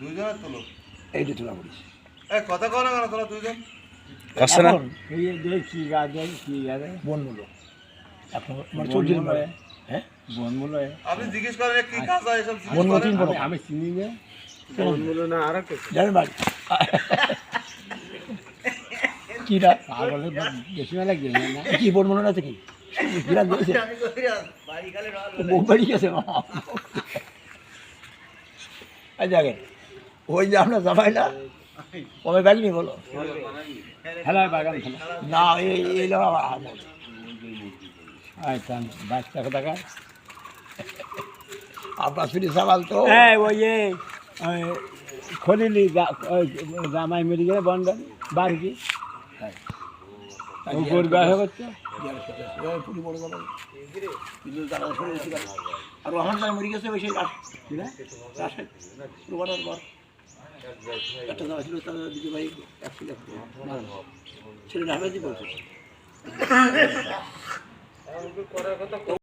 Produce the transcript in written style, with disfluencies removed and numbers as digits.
দুইজনের তোলো এইটা তোলা পড়িস কথা কও না কেন তোলা দুইজন কষ্ট না কি গাছ কি গাছ বনমূলো এখন আমার চলছিল হ্যাঁ বনমূল আপনি জিজ্ঞেস করেন কি কাজ হয় এসব জিজ্ঞেস বনমূলো করেন। তিন বড় আমি চিনি না বনমূল না আর জানেন বাড়ি কিরা পাগলে বেশি মেলা গেলে না কি বনমূলো না থেকে কিরা দিয়েছে বাড়ি গেছে দেখেন ওই যে আপনার জামাইটা কবে ব্যাগ নিয়ে বলো খেলা বাগান খেলা না এই লোক আমার আমল আচ্ছা বাচ্চা টাকা আপনার শুধু সাবাল তো হ্যাঁ ওই খলিলি জামাই মেরে গেলে বন্ধন বাড়ি গোর গায়ে করছে পুরি বড় গেল কিন্তু তারা সরে গেছে আর রহমান সাহেব মরে গেছে ওই সেই রাশেদ রোবানার পর একটা জামা ছিল তার দিকে ভাই ছেলেটা হামেদি বলছে